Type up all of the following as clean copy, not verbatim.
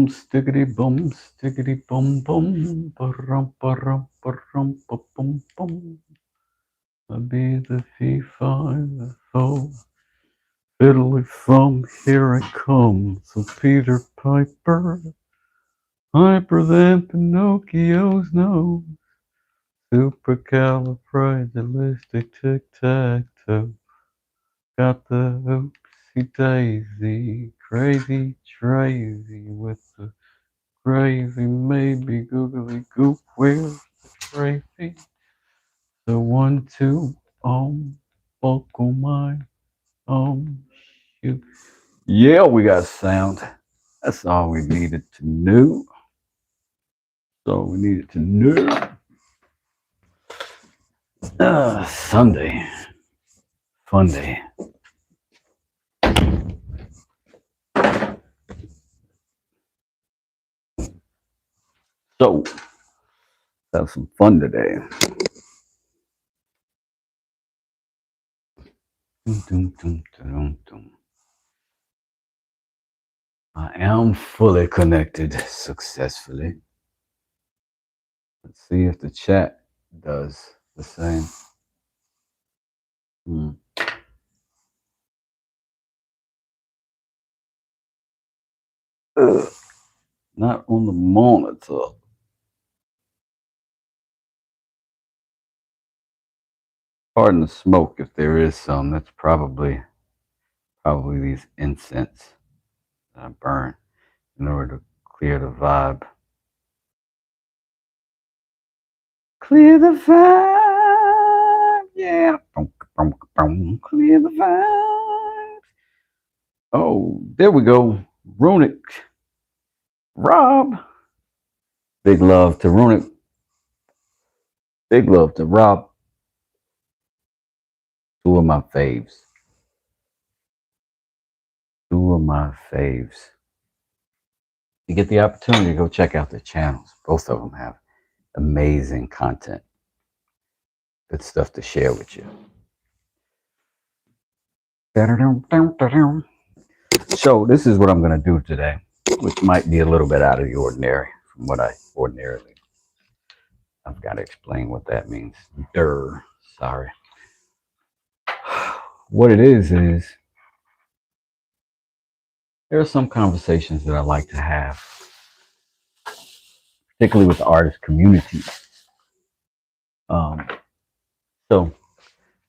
stickity bum, ba bum bum. I be the fee five the foe. Fiddly thumb, here I come. So Peter Piper, hyper than Pinocchio's nose. Supercalifragilistic-tic-tac-toe. Got the oopsie daisy, crazy crazy with the gravy, maybe googly goop. Where's the gravy? The 1, 2, buckle my shoe. Yeah, we got sound. That's all we needed to know. That's all we needed to know. Sunday, fun day. So, have some fun today. I am fully connected successfully. Let's see if the chat does the same. Not on the monitor. Pardon the smoke if there is some. That's probably these incense that I burn in order to clear the vibe. Clear the vibe, yeah. Clear the vibe. Oh, there we go. Runic. Rob. Big love to Runic. Big love to Rob. Two of my faves. Two of my faves. You get the opportunity to go check out their channels. Both of them have amazing content. Good stuff to share with you. So this is what I'm going to do today, which might be a little bit out of the ordinary from what I ordinarily. I've got to explain what that means. Sorry. What it is there are some conversations that I like to have, particularly with the artist community. So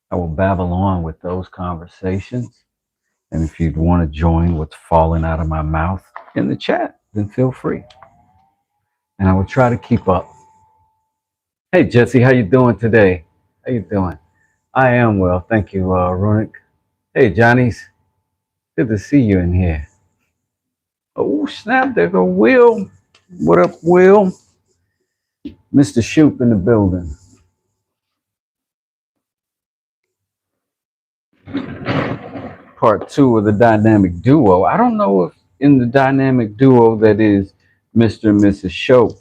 I will babble on with those conversations. And if you'd want to join what's falling out of my mouth in the chat, then feel free. And I will try to keep up. Hey, Jesse, how you doing today? How you doing? I am well, thank you, Runic. Hey, Johnny's. Good to see you in here. Oh, snap, there go Will. What up, Will? Mr. Shoop in the building. Part 2 of the dynamic duo. I don't know if in the dynamic duo that is Mr. and Mrs. Shope,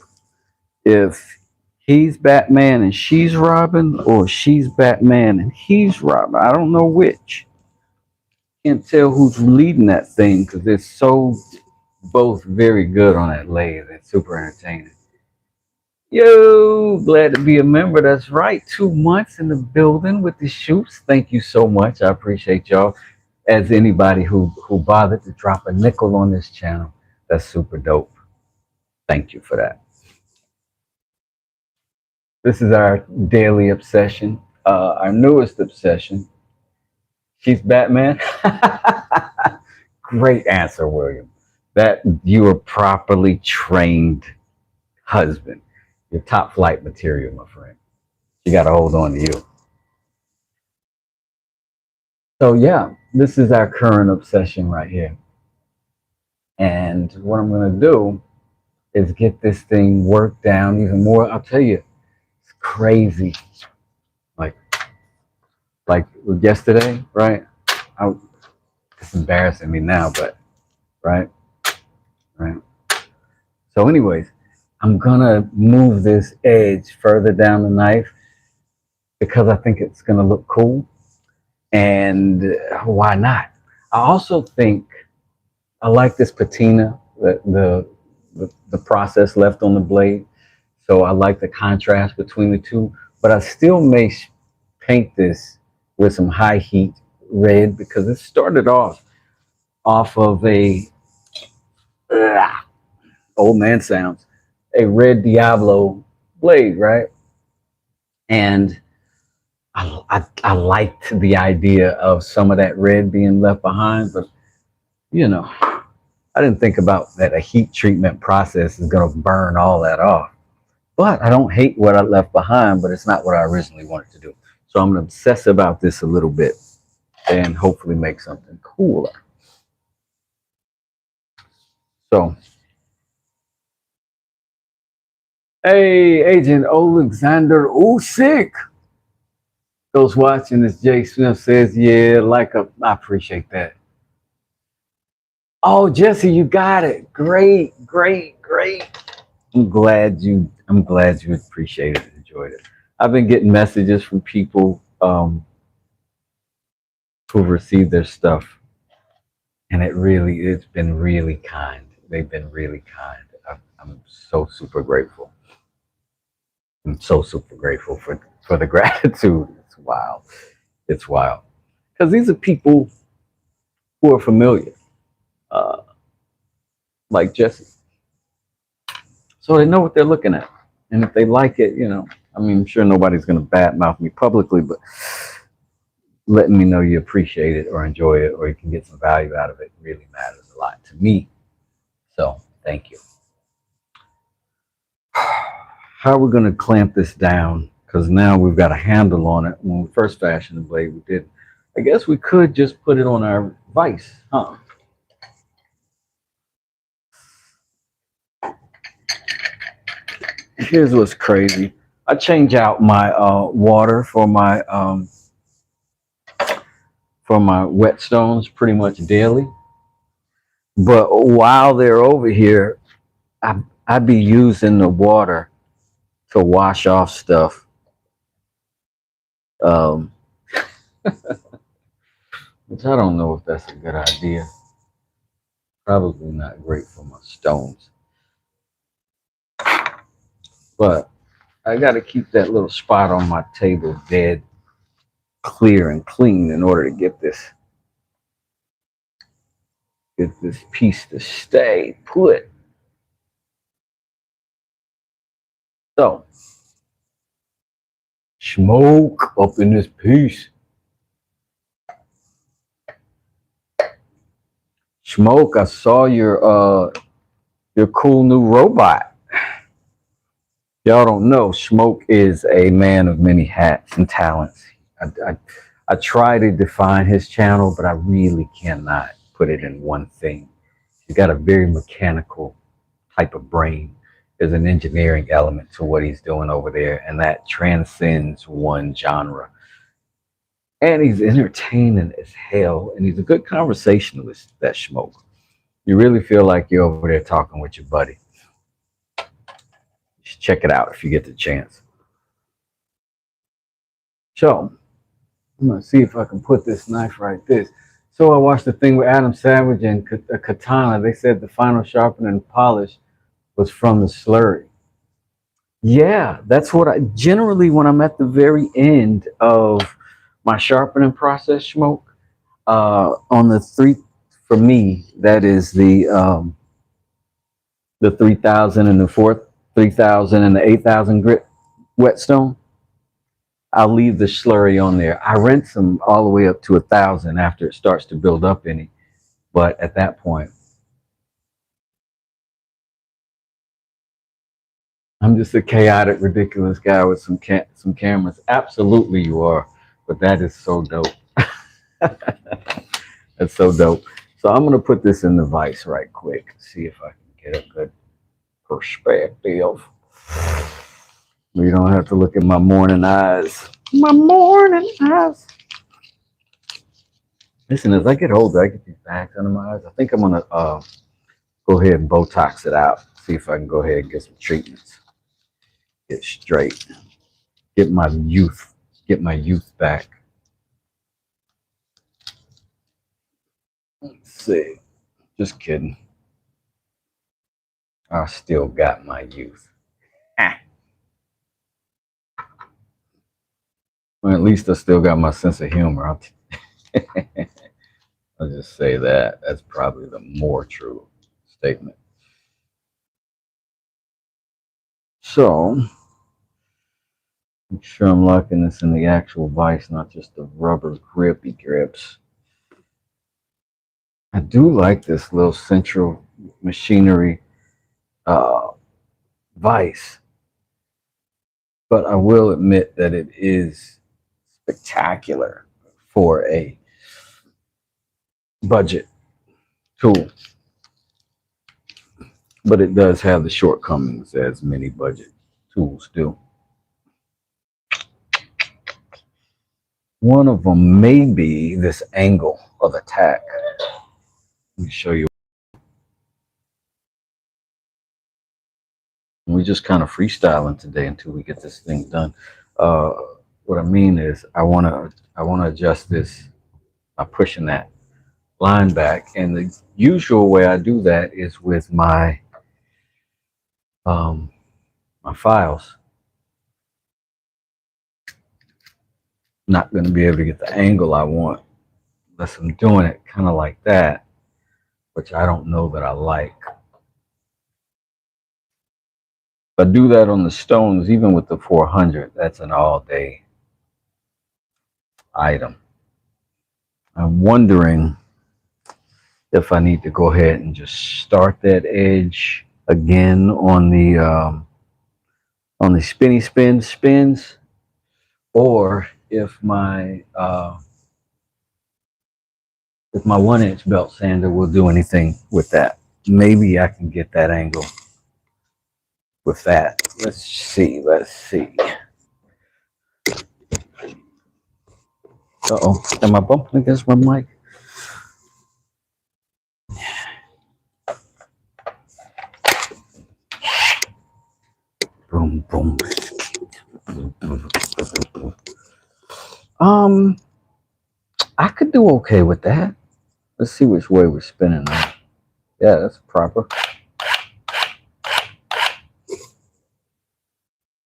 if he's Batman and she's Robin, or she's Batman and he's Robin. I don't know which. Can't tell who's leading that thing because they're so both very good on that lathe. It's super entertaining. Yo, glad to be a member. That's right. 2 months in the building with the shoots. Thank you so much. I appreciate y'all. As anybody who bothered to drop a nickel on this channel, that's super dope. Thank you for that. This is our daily obsession, our newest obsession. She's Batman. Great answer, William. That you are properly trained husband. You're top flight material, my friend. You got to hold on to you. So yeah, this is our current obsession right here. And what I'm going to do is get this thing worked down even more. I'll tell you, it's crazy. Like yesterday, right? It's embarrassing me now, but right. So anyways, I'm gonna move this edge further down the knife because I think it's gonna look cool. And why not? I also think I like this patina, the the process left on the blade. So I like the contrast between the two, but I still may paint this with some high heat red because it started off of a uh, old man sounds, a red Diablo blade, right? And I liked the idea of some of that red being left behind, but you know, I didn't think about that a heat treatment process is going to burn all that off. But I don't hate what I left behind, but it's not what I originally wanted to do. So I'm going to obsess about this a little bit and hopefully make something cooler. So, hey, Agent Alexander Usyk goes watching this. Jay Smith says, yeah, I appreciate that. Oh, Jesse, you got it. Great, great, great. I'm glad you appreciated it, enjoyed it. I've been getting messages from people who've received their stuff, and it's been really kind. They've been really kind. I'm so super grateful. I'm so super grateful for the gratitude. It's wild. It's wild because these are people who are familiar, uh, like Jesse, so they know what they're looking at, and if they like it, I mean, I'm sure nobody's going to badmouth me publicly, but letting me know you appreciate it or enjoy it or you can get some value out of it really matters a lot to me. So thank you. How are we going to clamp this down? Because now we've got a handle on it. When we first fashioned the blade, we did. I guess we could just put it on our vise, huh? Here's what's crazy. I change out my water for my whetstones pretty much daily. But while they're over here, I'd be using the water to wash off stuff. Um, which I don't know if that's a good idea. Probably not great for my stones. But I got to keep that little spot on my table dead clear and clean in order to get this piece to stay put. So, smoke up in this piece. Smoke, I saw your cool new robot. Y'all don't know, Smoke is a man of many hats and talents. I try to define his channel, but I really cannot put it in one thing. He's got a very mechanical type of brain. There's an engineering element to what he's doing over there, and that transcends one genre. And he's entertaining as hell, and he's a good conversationalist, that Smoke. You really feel like you're over there talking with your buddy. Just check it out if you get the chance. So, I'm gonna see if I can put this knife right this. So I watched the thing with Adam Savage and Katana. They said the final sharpening and polish was from the slurry. Yeah, that's what I generally when I'm at the very end of my sharpening process, Smoke. On the three, for me, that is the 3,000 and the 3,000 and the 8,000 grit whetstone. I'll leave the slurry on there. I rinse them all the way up to 1,000 after it starts to build up any. But at that point, I'm just a chaotic, ridiculous guy with some cameras. Absolutely, you are. But that is so dope. That's so dope. So I'm gonna put this in the vise right quick. See if I can get a good perspective. You don't have to look at my morning eyes. My morning eyes. Listen, as I get older, I get these bags under my eyes. I think I'm gonna go ahead and Botox it out. See if I can go ahead and get some treatments. Get straight. Get my youth. Get my youth back. Let's see. Just kidding. I still got my youth. Ah. Well, at least I still got my sense of humor. I'll just say that. That's probably the more true statement. So, make sure I'm locking this in the actual vise, not just the rubber grippy grips. I do like this little central machinery uh, vise, but I will admit that it is spectacular for a budget tool, but it does have the shortcomings as many budget tools do. One of them may be this angle of attack. Let me show you. We're just kind of freestyling today until we get this thing done. Uh, what I mean is, I want to adjust this by pushing that line back, and the usual way I do that is with um, my files. Not going to be able to get the angle I want unless I'm doing it kind of like that, which I don't know that I like. If I do that on the stones, even with the 400, that's an all-day item. I'm wondering if I need to go ahead and just start that edge again on the spins, or if my 1 inch belt sander will do anything with that. Maybe I can get that angle with that. Let's see. Uh-oh, am I bumping against my mic? Boom, boom. Um, I could do okay with that. Let's see which way we're spinning now. Yeah, that's proper.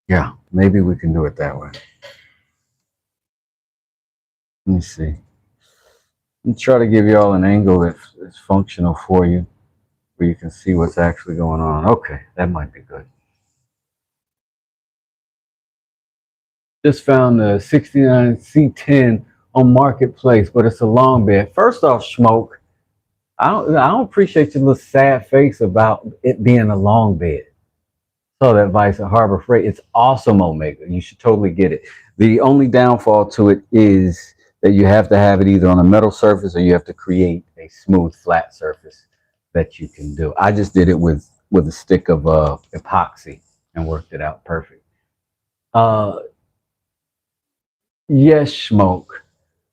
Yeah, maybe we can do it that way. Let me see. Let me try to give you all an angle that's functional for you, where you can see what's actually going on. Okay, that might be good. Just found the 69C10 on Marketplace, but it's a long bed. First off, Smoke, I don't appreciate your little sad face about it being a long bed. So that Vice at Harbor Freight, it's awesome, Omega. You should totally get it. The only downfall to it is that you have to have it either on a metal surface or you have to create a smooth, flat surface that you can do. I just did it with a stick of epoxy and worked it out perfect. Uh, yes, Smoke.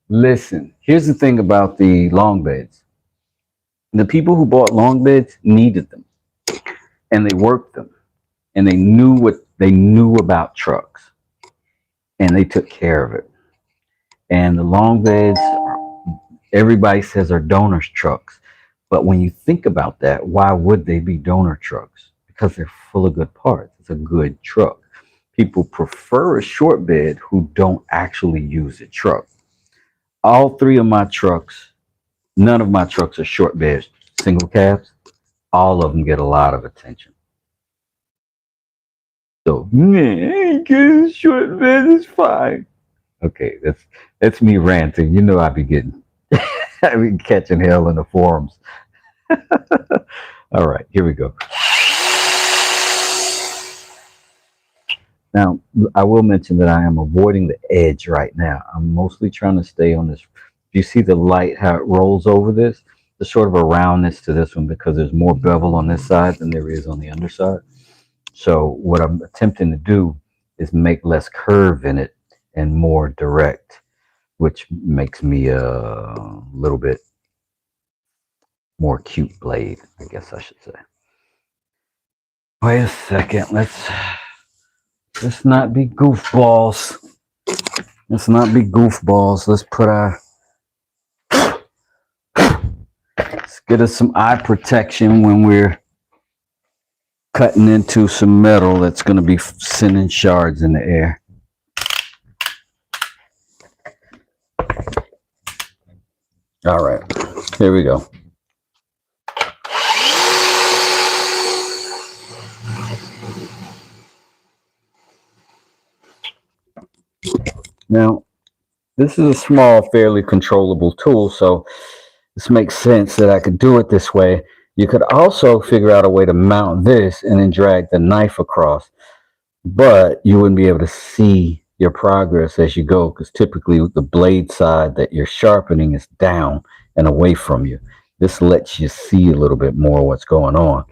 Listen, here's the thing about the long beds. The people who bought long beds needed them, and they worked them, and they knew what they knew about trucks, and they took care of it. And the long beds, everybody says are donors trucks, but when you think about that, why would they be donor trucks? Because they're full of good parts. It's a good truck. People prefer a short bed who don't actually use a truck. All three of my trucks, none of my trucks are short beds, single cabs. All of them get a lot of attention. So, man, getting short bed is fine. Okay, that's me ranting. You know I be getting, I be catching hell in the forums. All right, here we go. Now, I will mention that I am avoiding the edge right now. I'm mostly trying to stay on this. Do you see the light, how it rolls over this? There's sort of a roundness to this one because there's more bevel on this side than there is on the underside. So what I'm attempting to do is make less curve in it and more direct, which makes me a little bit more cute blade, I guess I should say. Wait a second. Let's not be goofballs. Let's not be goofballs. Let's get us some eye protection when we're cutting into some metal that's going to be sending shards in the air. All right, here we go. Now, this is a small, fairly controllable tool, so this makes sense that I could do it this way. You could also figure out a way to mount this and then drag the knife across, but you wouldn't be able to see your progress as you go because typically the blade side that you're sharpening is down and away from you. This lets you see a little bit more what's going on.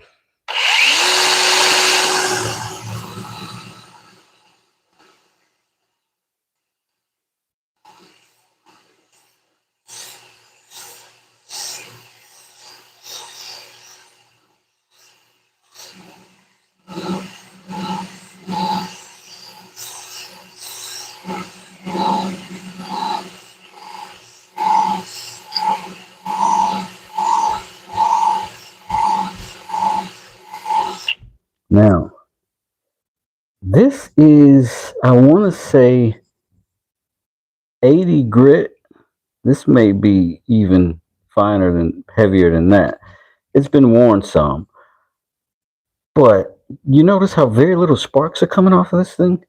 Now, this is, I want to say, 80 grit. This may be even finer than heavier than that. It's been worn some, but you notice how very little sparks are coming off of this thing?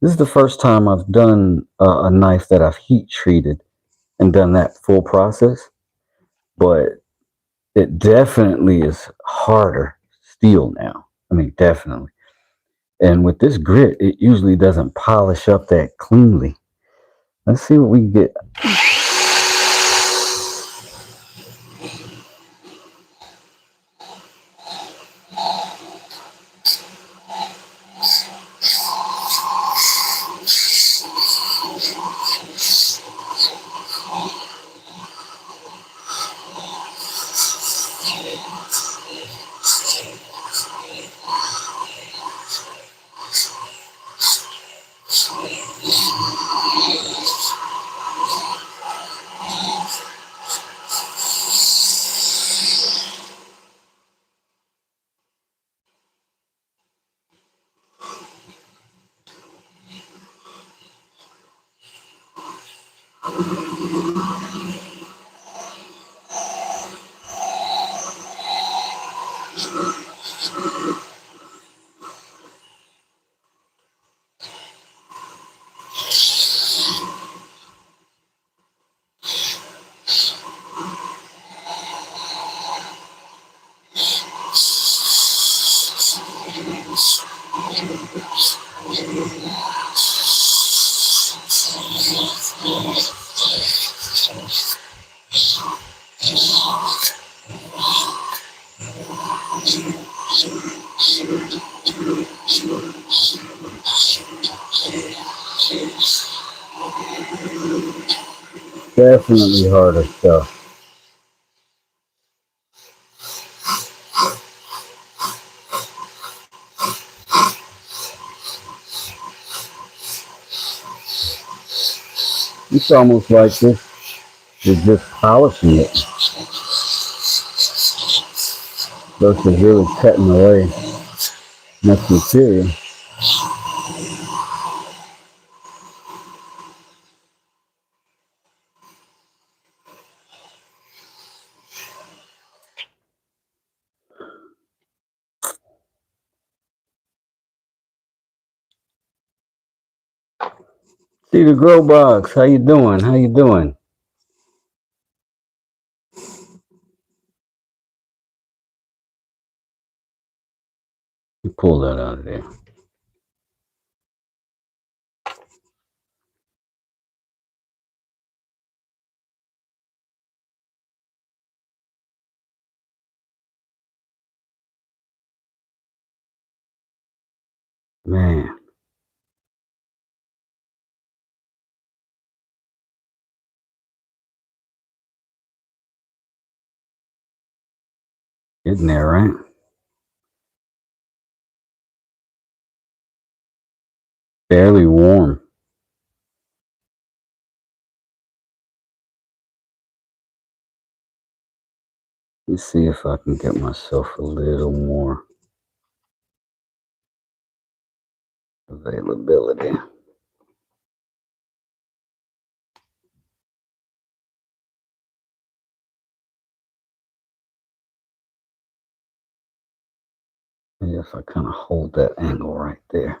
This is the first time I've done a knife that I've heat treated and done that full process, but it definitely is harder steel now. I mean, definitely. And with this grit, it usually doesn't polish up that cleanly. Let's see what we can get. Definitely harder stuff. It's almost like this is just polishing it versus really cutting away much material. See the grow box. How you doing? How you doing? You pull that out of there. Man, getting there, right? Barely warm. Let's see if I can get myself a little more. availability. If I kind of hold that angle right there.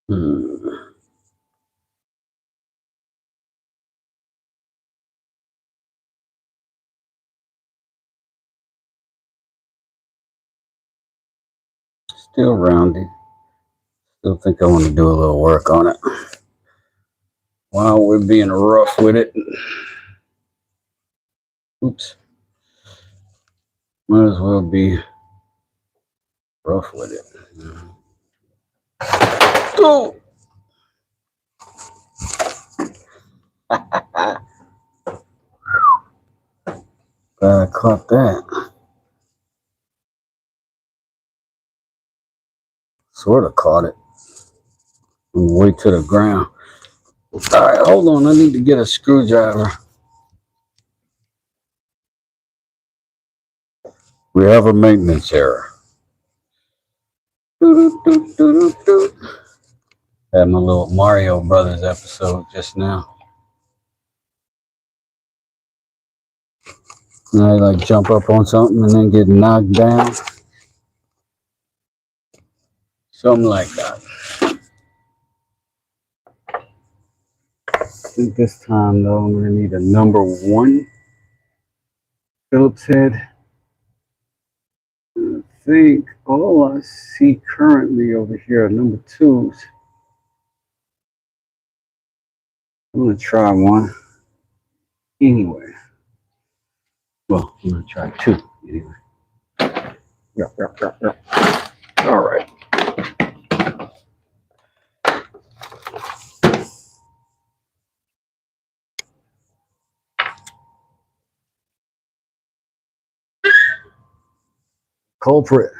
Hmm. Still rounded. Still think I want to do a little work on it. While we're being rough with it. Oops. Might as well be rough with it. Go! Glad I caught that. Sort of caught it. On the way to the ground. Alright, hold on. I need to get a screwdriver. We have a maintenance error. Had my little Mario Brothers episode just now. And I like jump up on something and then get knocked down. Something like that. I think this time though I'm gonna need a number 1 Phillips head. I think all I see currently over here are number 2s. I'm gonna try one anyway. Well, I'm gonna try 2 anyway. Yep. All right. Culprit.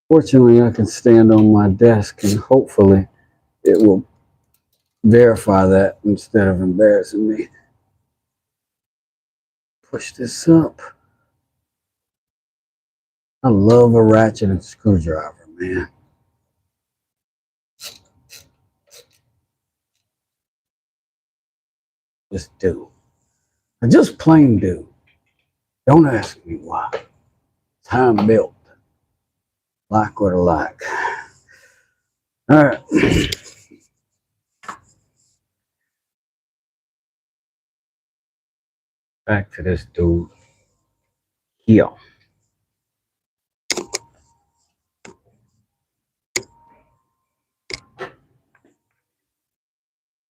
Fortunately, I can stand on my desk and hopefully it will verify that instead of embarrassing me. Push this up. I love a ratchet and screwdriver, man. Just do. I just plain do. Don't ask me why. Time built. Like what I like. All right. Back to this dude here.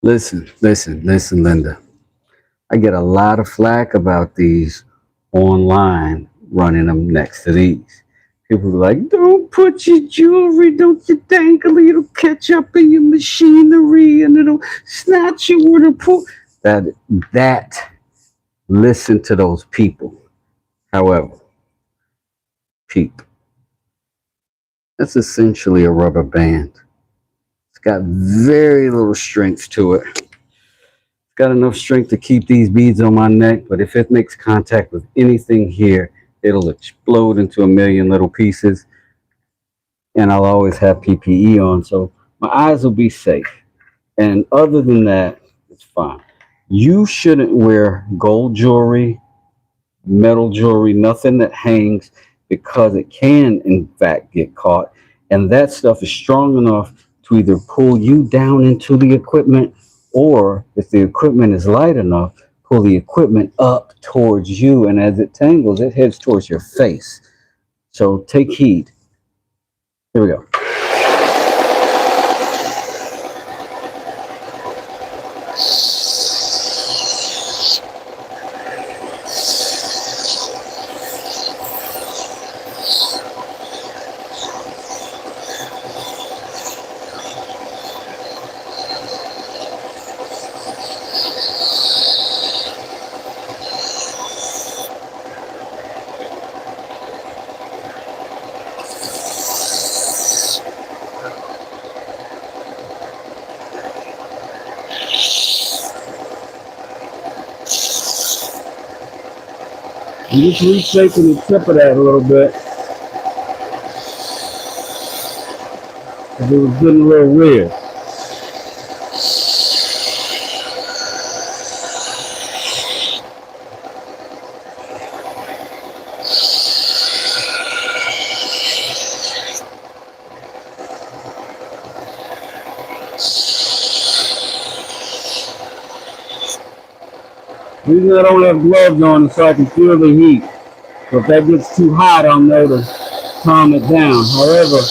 Listen, Linda. I get a lot of flack about these online running them next to these. People are like, don't put your jewelry, don't you dangle, it'll catch up in your machinery and it'll snatch you with a pull. That, listen to those people. However, peep. That's essentially a rubber band. It's got very little strength to it. It's got enough strength to keep these beads on my neck, but if it makes contact with anything here, it'll explode into a million little pieces. And I'll always have PPE on, so my eyes will be safe. And other than that, it's fine. You shouldn't wear gold jewelry, metal jewelry, nothing that hangs, because it can, in fact, get caught. And that stuff is strong enough to either pull you down into the equipment, or if the equipment is light enough, pull the equipment up towards you. And as it tangles, it heads towards your face. So take heed. Here we go. I'm just reshaping the tip of that a little bit, because it was getting a little weird. The reason I don't have gloves on is so I can feel the heat. So if that gets too hot, I'll know to calm it down. However,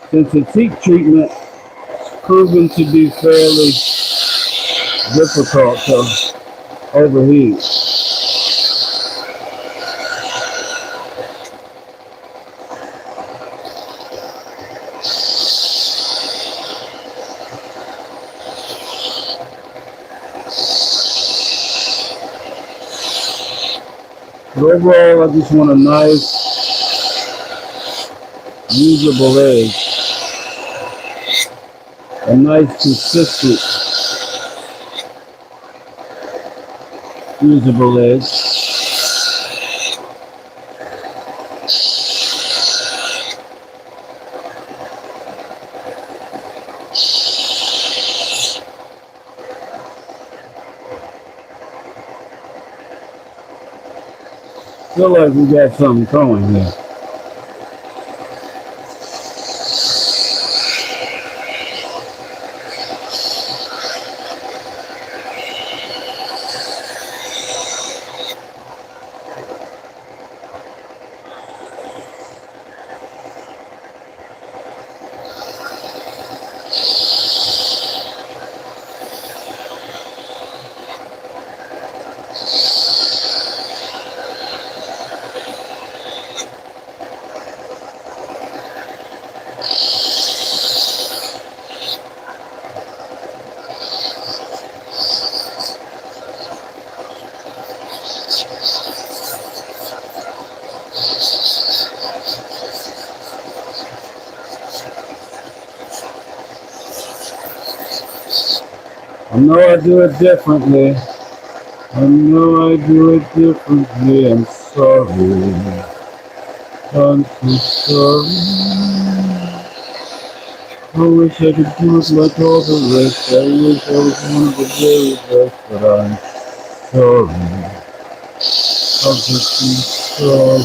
since it's heat treatment, it's proven to be fairly difficult to overheat. But overall, I just want a nice, usable edge. A nice, consistent, usable edge. Feel like we got something going here. I know I do it differently. I know I do it differently. I'm sorry. I'm so sorry. I wish I could do it like all the rest. I wish I was one of the very best, but I'm sorry. I'll just be sorry.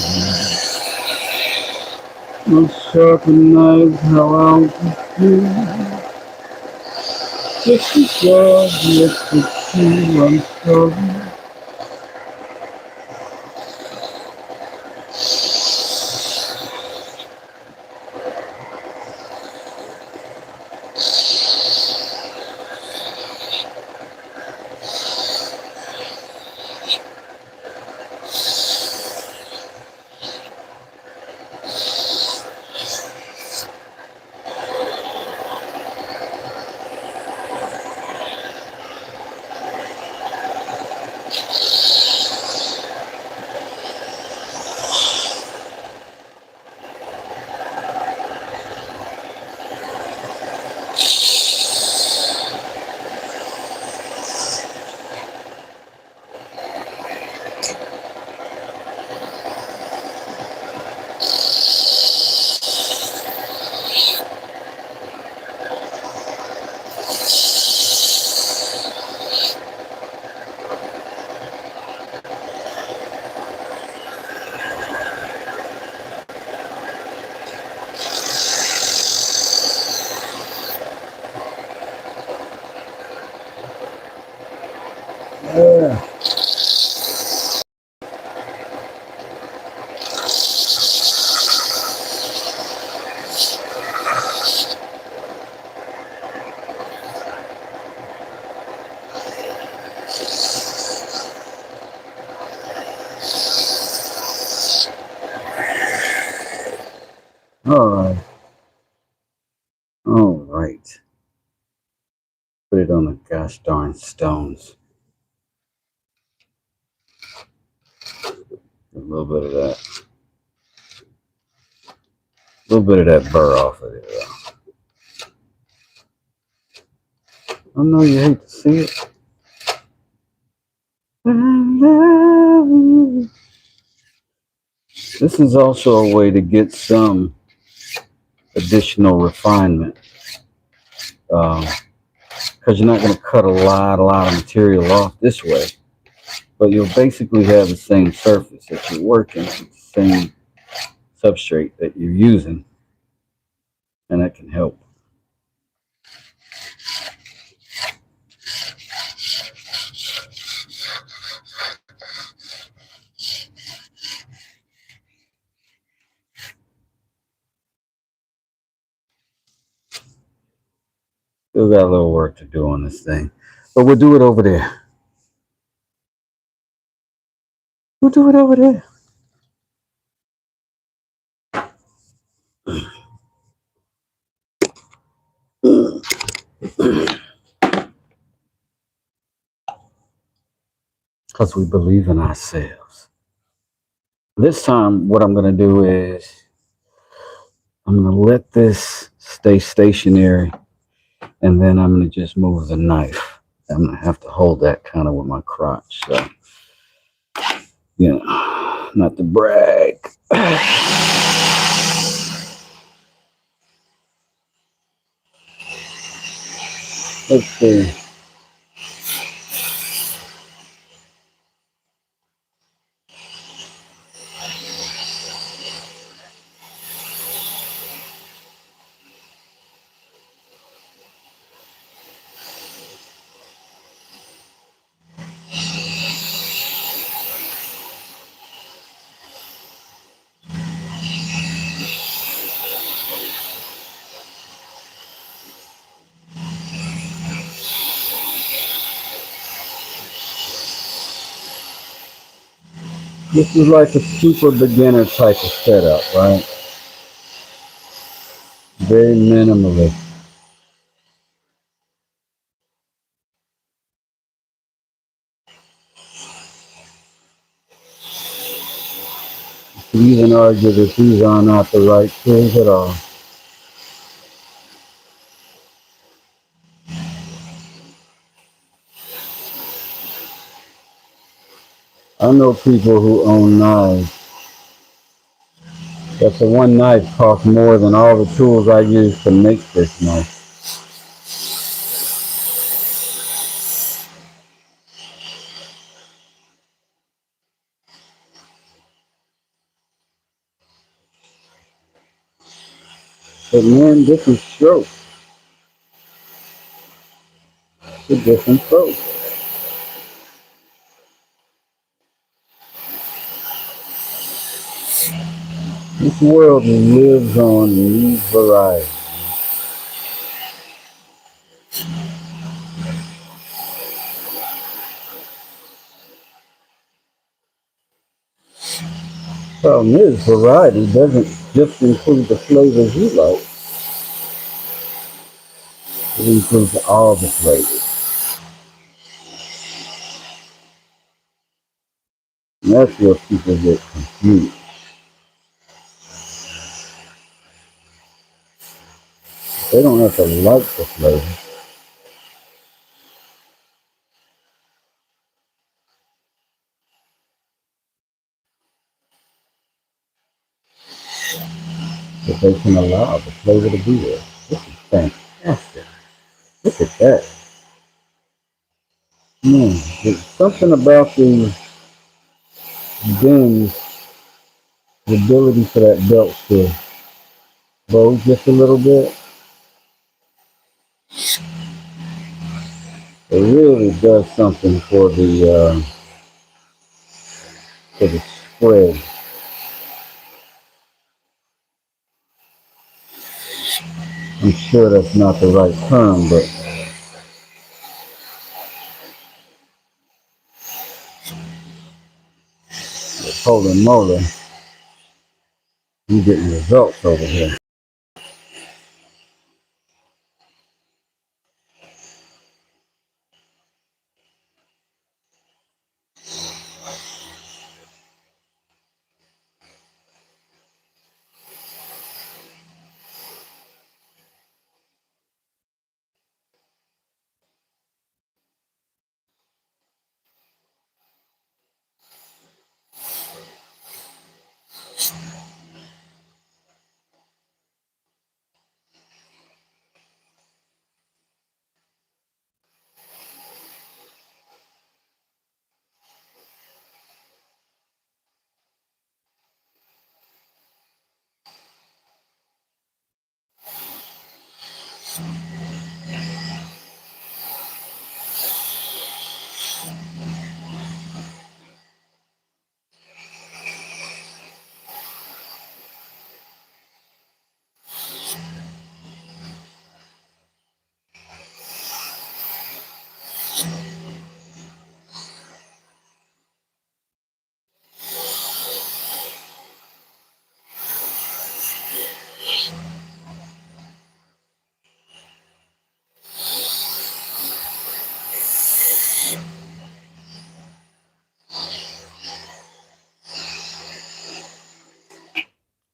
No sharpen knives, how I'll do. Just because it's the true, I'm sorry. Yeah. All right. All right. Put it on the gosh darn stones. A little bit of that. A little bit of that burr off of it. I know you hate to see it. But I love you. This is also a way to get some additional refinement. Because you're not going to cut a lot of material off this way. But you'll basically have the same surface that you're working with, the same substrate that you're using. And that can help. Still got a little work to do on this thing, but we'll do it over there. We'll do it over there. Because we believe in ourselves. This time, what I'm going to do is I'm going to let this stay stationary, and then I'm going to just move the knife. I'm going to have to hold that kind of with my crotch. So, not to brag. Let's see. This is like a super beginner type of setup, right? Very minimalist. You even argue that these are not the right tools at all. I know people who own knives that the one knife costs more than all the tools I use to make this knife. But man, different strokes. It's a different stroke. This world lives on these varieties. Problem is, variety doesn't just include the flavors you like. It includes all the flavors. And that's where people get confused. They don't have to like the flavor. But they can allow the flavor to be there. This is fantastic. Look at that. Man, there's something about the bends, the ability for that belt to bow just a little bit. It really does something for the spread. I'm sure that's not the right term, but holy moly, you getting results over here.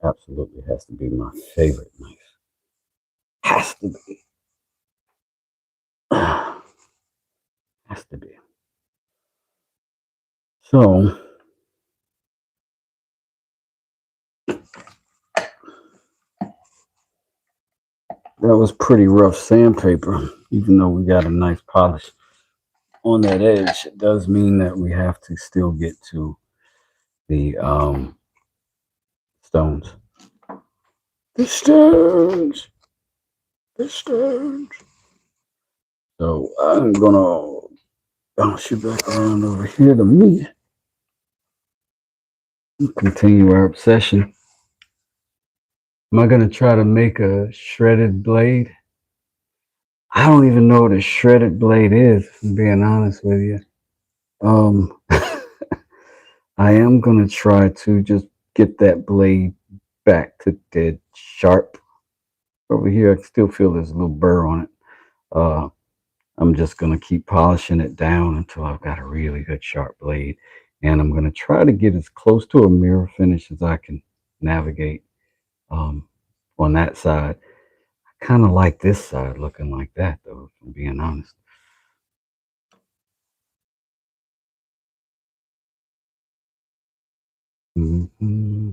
absolutely has to be my favorite knife. Has to be. Has to be. So that was pretty rough sandpaper, even though we got a nice polish on that edge. It does mean that we have to still get to the stones. The stones. The stones. So I'm gonna bounce you back around over here to me. Continue our obsession. Am I gonna try to make a shredded blade? I don't even know what a shredded blade is, if I'm being honest with you. I am gonna try to just get that blade back to dead sharp. Over here, I can still feel there's a little burr on it. Uh, I'm just gonna keep polishing it down until I've got a really good sharp blade, and I'm gonna try to get as close to a mirror finish as I can navigate um, on that side. I kind of like this side looking like that, though, if I'm being honest. Hmm.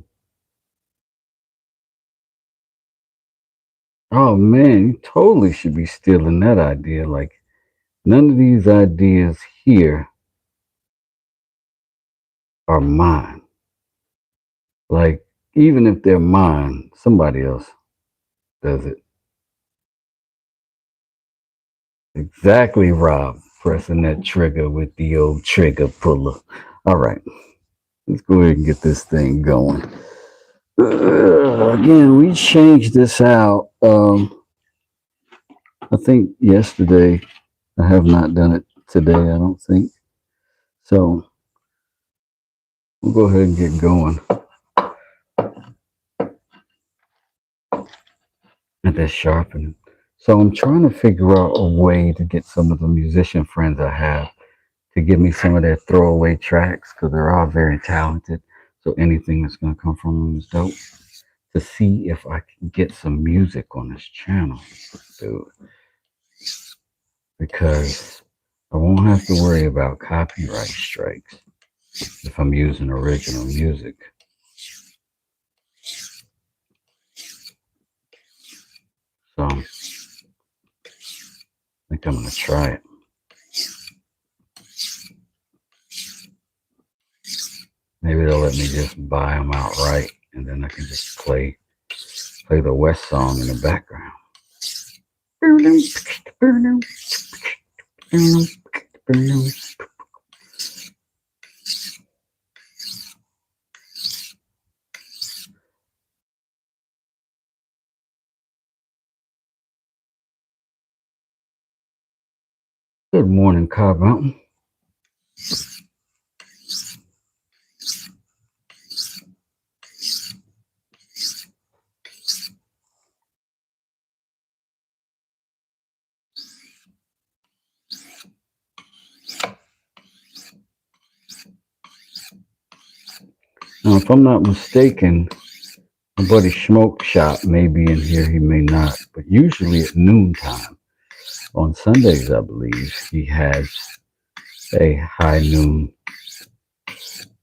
Oh man, you totally should be stealing that idea. Like none of these ideas here are mine. Like even if they're mine, somebody else does it. Exactly, Rob. Pressing that trigger with the old trigger puller. All right, let's go ahead and get this thing going. Again, we changed this out. I think yesterday. I have not done it today, I don't think. So we'll go ahead and get going at this sharpening. So I'm trying to figure out a way to get some of the musician friends I have to give me some of their throwaway tracks because they're all very talented. So anything that's going to come from them is dope. To see if I can get some music on this channel, dude, because I won't have to worry about copyright strikes if I'm using original music. So I think I'm going to try it. Maybe they'll let me just buy them outright, and then I can just play the West song in the background. Good morning, Cobb Mountain. Now, if I'm not mistaken, my buddy Smoke Shop may be in here, he may not, but usually at noontime. On Sundays, I believe, he has a high noon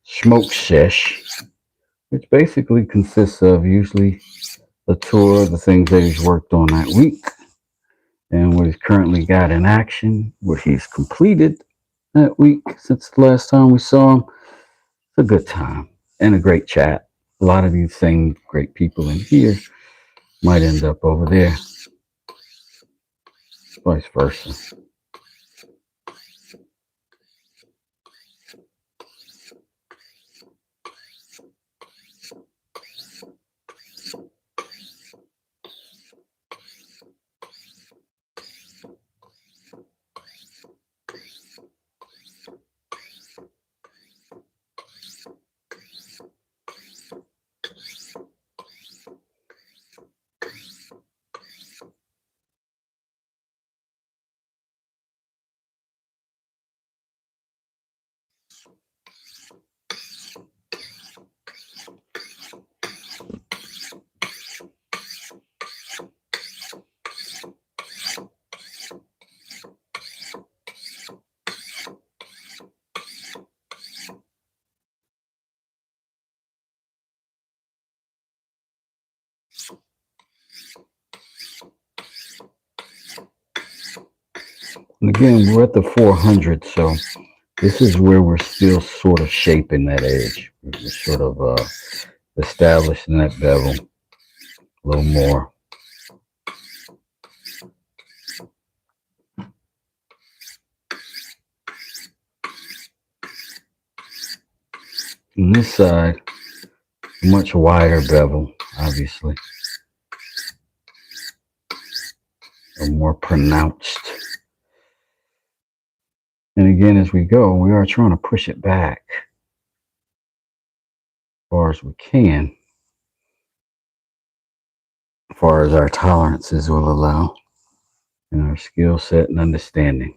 smoke sesh, which basically consists of usually a tour of the things that he's worked on that week and what he's currently got in action, what he's completed that week since the last time we saw him. It's a good time and a great chat. A lot of these same great people in here might end up over there, vice versa. And again, we're at the 400, so this is where we're still sort of shaping that edge. We're sort of establishing that bevel a little more. On this side, much wider bevel, obviously, or more pronounced. And again, as we go, we are trying to push it back as far as we can, as far as our tolerances will allow, and our skill set and understanding.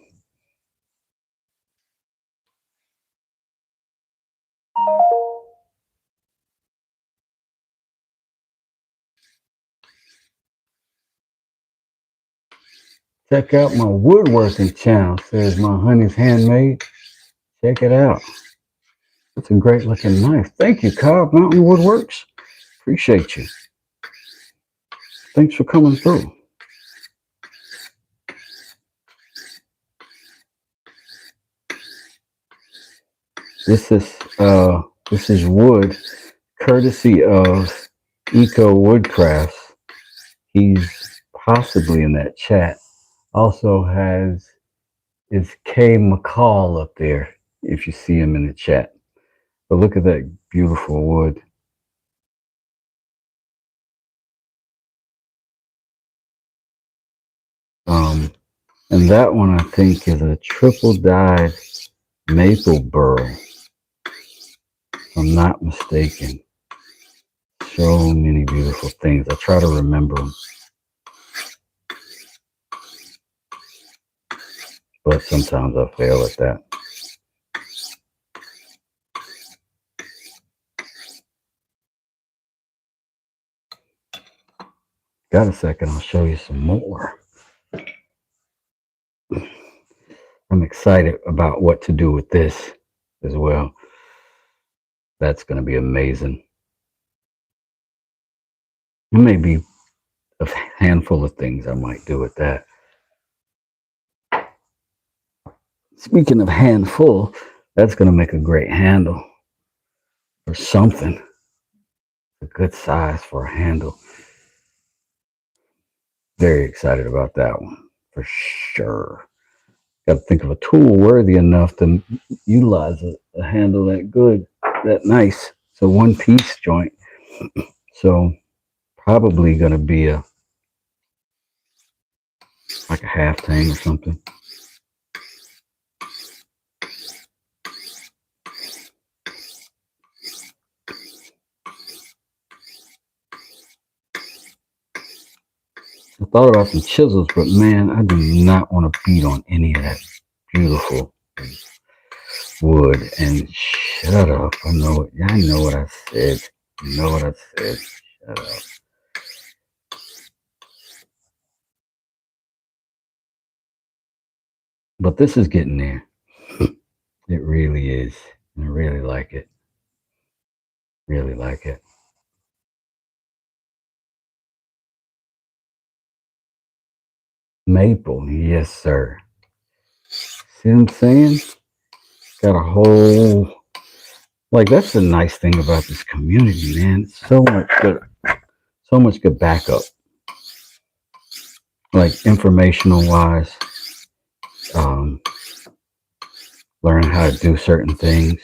Check out my woodworking channel. Says my honey's handmade. Check it out. It's a great looking knife. Thank you, Cobb Mountain Woodworks. Appreciate you. Thanks for coming through. This is wood, courtesy of Eco Woodcrafts. He's possibly in that chat. Also is K McCall up there if you see him in the chat. But look at that beautiful wood. And that one I think is a triple dyed maple burl, if I'm not mistaken. So many beautiful things. I try to remember them, but sometimes I fail at that. Got a second, I'll show you some more. I'm excited about what to do with this as well. That's going to be amazing. It may be a handful of things I might do with that. Speaking of handful, that's going to make a great handle or something. A good size for a handle. Very excited about that one for sure. Got to think of a tool worthy enough to utilize a handle that good, that nice. It's a one piece joint. So probably going to be like a half tang or something. I thought about some chisels, but man, I do not want to beat on any of that beautiful wood. And shut up. I know what I said. You know what I said. Shut up. But this is getting there. It really is. I really like it. Really like it. Maple, yes, sir. See what I'm saying? Got a whole, like, that's the nice thing about this community, man. So much good backup. Like informational wise, learn how to do certain things.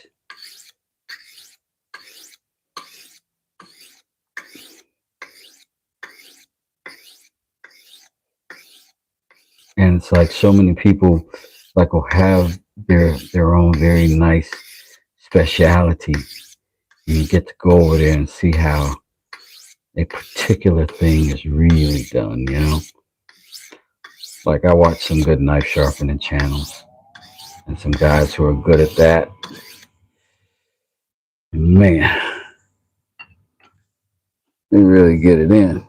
And it's like so many people like will have their own very nice speciality. And you get to go over there and see how a particular thing is really done, you know? Like I watch some good knife sharpening channels and some guys who are good at that. Man, they really get it in.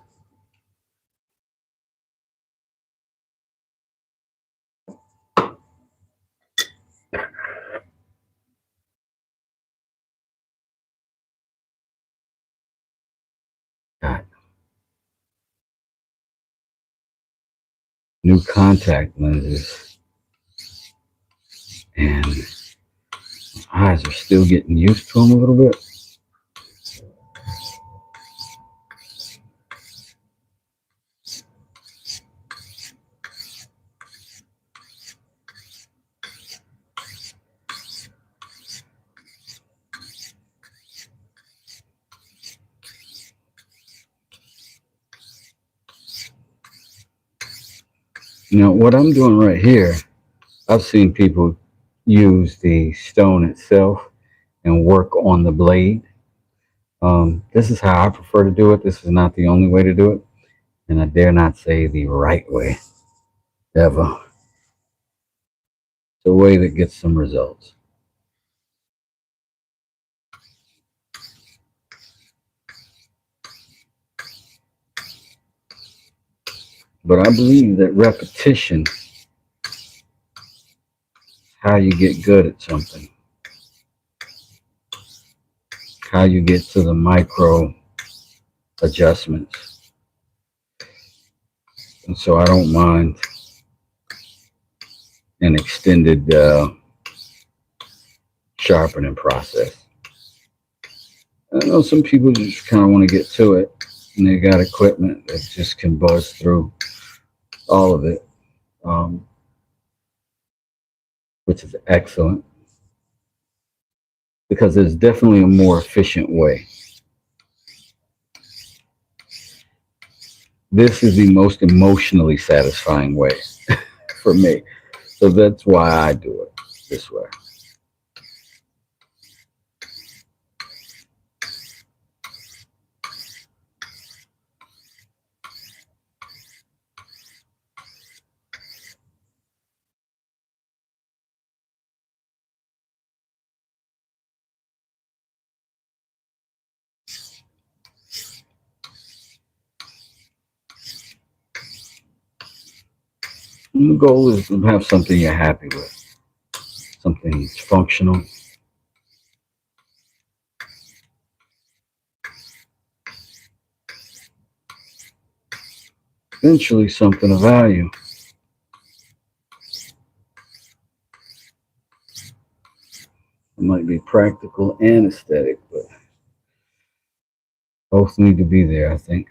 God. New contact lenses. And my eyes are still getting used to them a little bit. Now, what I'm doing right here, I've seen people use the stone itself and work on the blade. This is how I prefer to do it. This is not the only way to do it. And I dare not say the right way ever. It's a way that gets some results. But I believe that repetition, how you get good at something, how you get to the micro adjustments. And so I don't mind an extended sharpening process. I know some people just kind of want to get to it, and they got equipment that just can buzz through all of it, um, which is excellent because there's definitely a more efficient way. This is the most emotionally satisfying way for me. So that's why I do it this way. And the goal is to have something you're happy with, something that's functional, eventually something of value. It might be practical and aesthetic, but both need to be there, I think.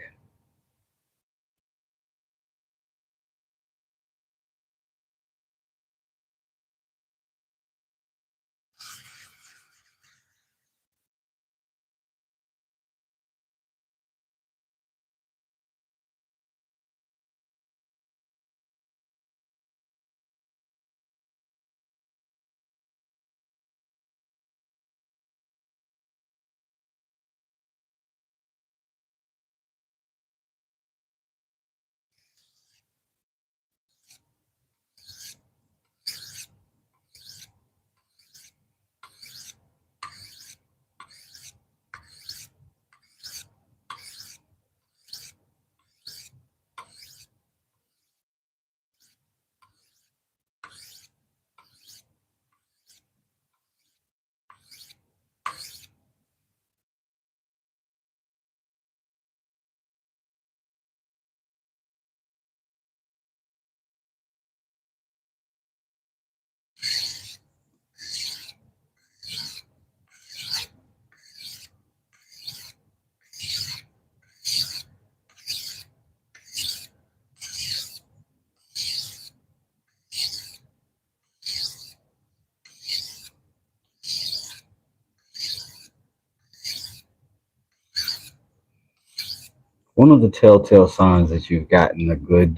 One of the telltale signs that you've gotten a good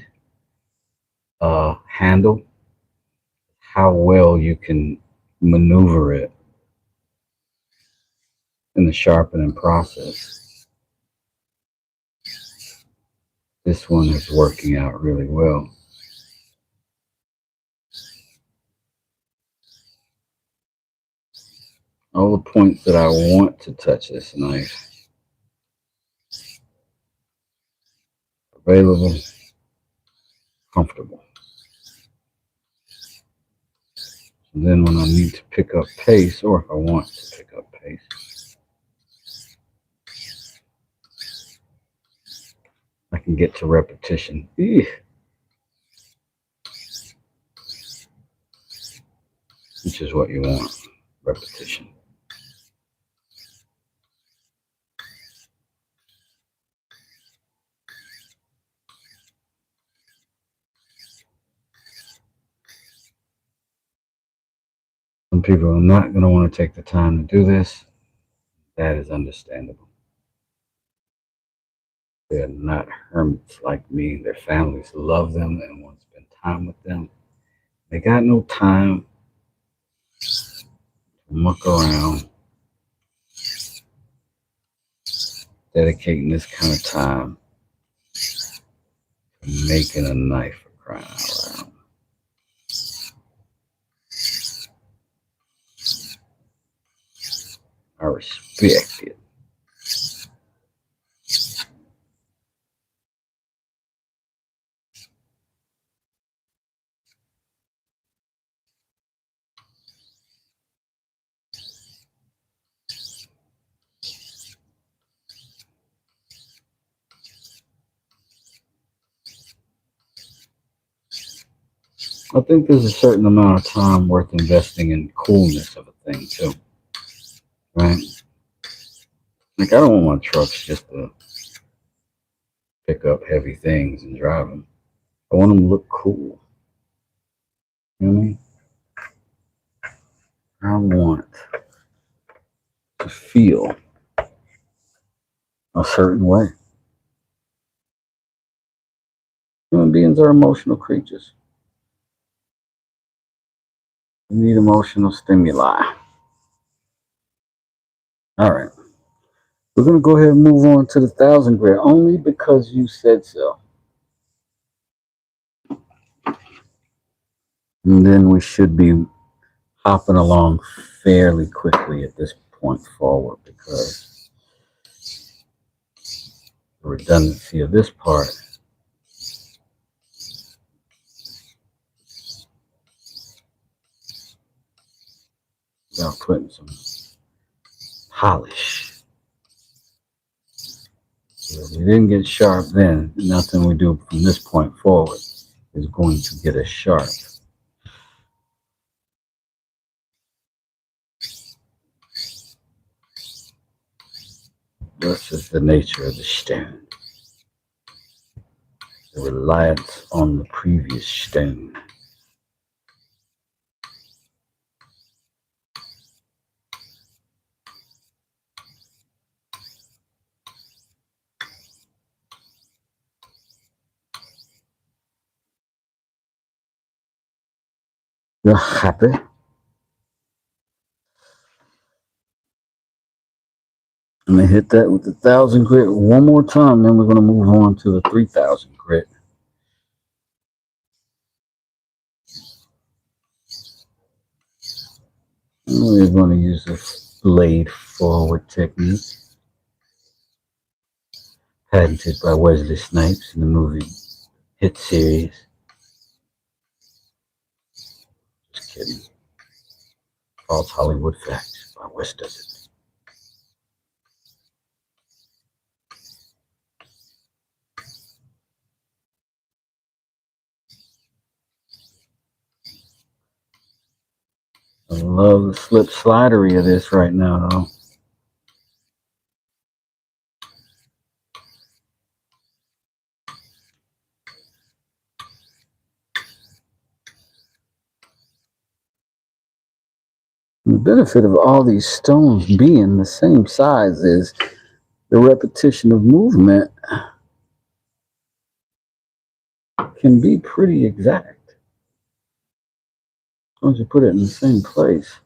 handle, how well you can maneuver it in the sharpening process. This one is working out really well. All the points that I want to touch this knife available, comfortable. And then when I need to pick up pace, or if I want to pick up pace, I can get to repetition. Eeh. which is what you want. Repetition. Some people are not going to want to take the time to do this. That is understandable. They're not hermits like me. Their families love them and want to spend time with them. They got no time to muck around, dedicating this kind of time to making a knife for crying out loud. I respect it. I think there's a certain amount of time worth investing in coolness of a thing too, right? Like I don't want my trucks just to pick up heavy things and drive them. I want them to look cool. You know what I mean? I want to feel a certain way. Human beings are emotional creatures. We need emotional stimuli. All right. We're going to go ahead and move on to the 1,000 grit only because you said so. And then we should be hopping along fairly quickly at this point forward because the redundancy of this part without putting some polish. So if we didn't get sharp then, nothing we do from this point forward is going to get us sharp. That's just the nature of the stone. The reliance on the previous stone. You're happy? I'm gonna hit that with the 1,000 grit one more time, then we're gonna move on to the 3,000 grit. We're gonna use this blade forward technique, patented by Wesley Snipes in the movie hit series. Just kidding. False Hollywood Facts by Wes Does It. I love the slip slidery of this right now, though. The benefit of all these stones being the same size is the repetition of movement can be pretty exact. Once you put it in the same place.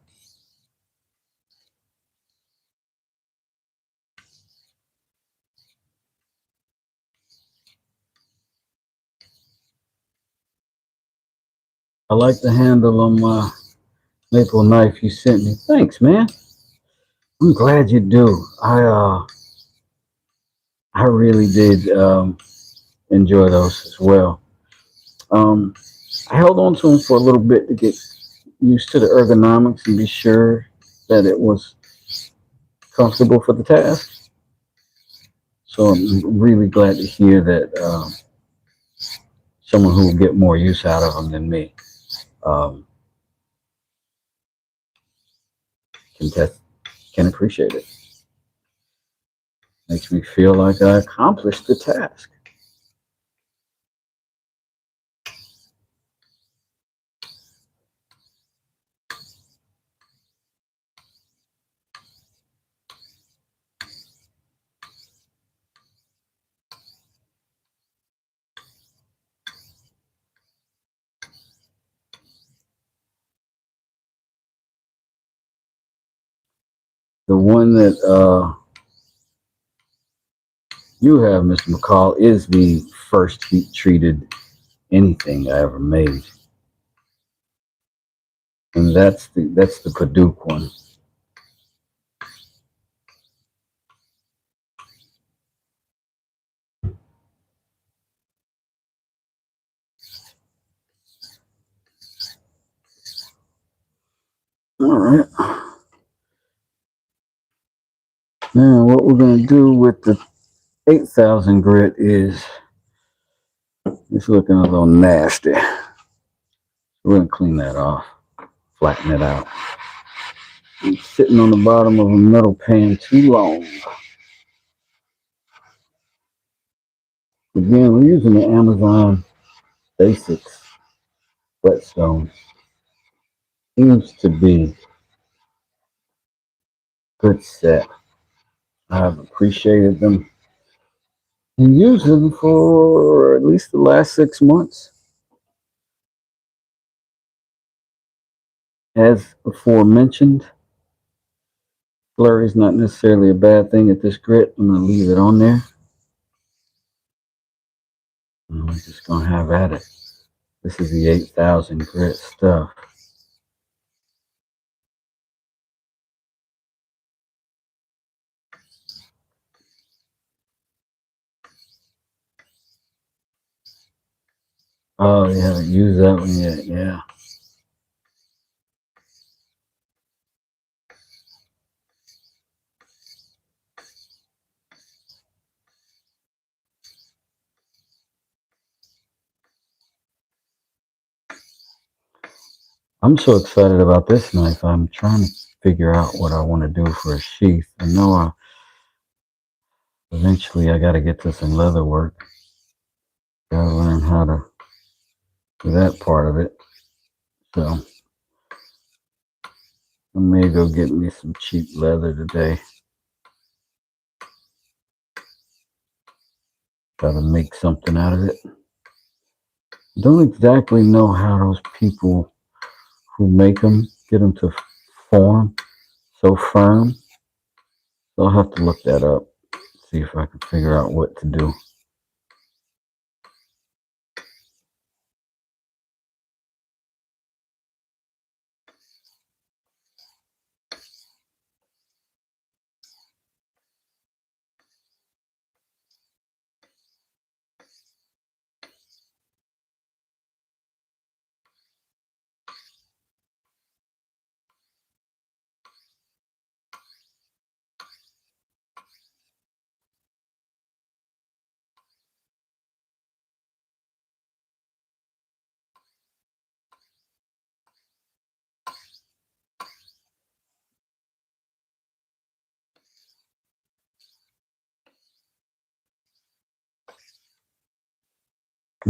I like the handle on my maple knife you sent me. Thanks, man. I'm glad you do. I really did enjoy those as well. I held on to them for a little bit to get used to the ergonomics and be sure that it was comfortable for the task. So I'm really glad to hear that someone who will get more use out of them than me can appreciate it. Makes me feel like I accomplished the task. The one that you have, Mr. McCall, is the first heat treated anything I ever made, and that's the Paduke one. All right. Now, what we're gonna do with the 8,000 grit is it's looking a little nasty. We're gonna clean that off, flatten it out. It's sitting on the bottom of a metal pan too long. Again, we're using the Amazon Basics whetstone. Seems to be good set. I've appreciated them and used them for at least the last 6 months. As aforementioned, flurry is not necessarily a bad thing at this grit. I'm going to leave it on there. And we're just going to have at it. This is the 8,000 grit stuff. Oh, you haven't used that one yet, yeah. I'm so excited about this knife. I'm trying to figure out what I want to do for a sheath. I know eventually I got to get to some leather work. Got to learn how to do that part of it. So I may go get me some cheap leather today. Got to make something out of it. Don't exactly know how those people who make them get them to form so firm. So I'll have to look that up, see if I can figure out what to do.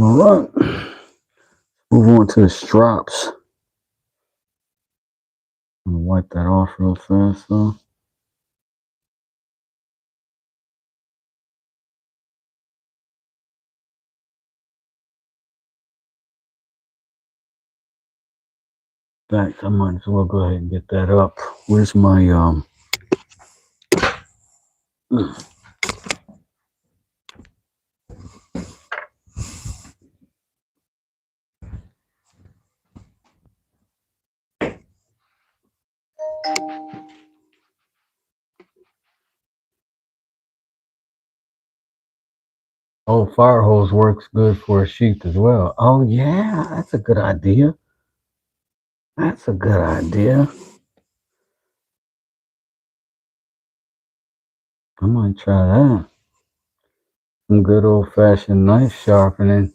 All right, move on to the strops. I'm gonna wipe that off real fast though. In fact, I might as well go ahead and get that up. Where's my oh, fire hose works good for a sheath as well. Oh yeah, that's a good idea. That's a good idea. I might try that. Some good old-fashioned knife sharpening.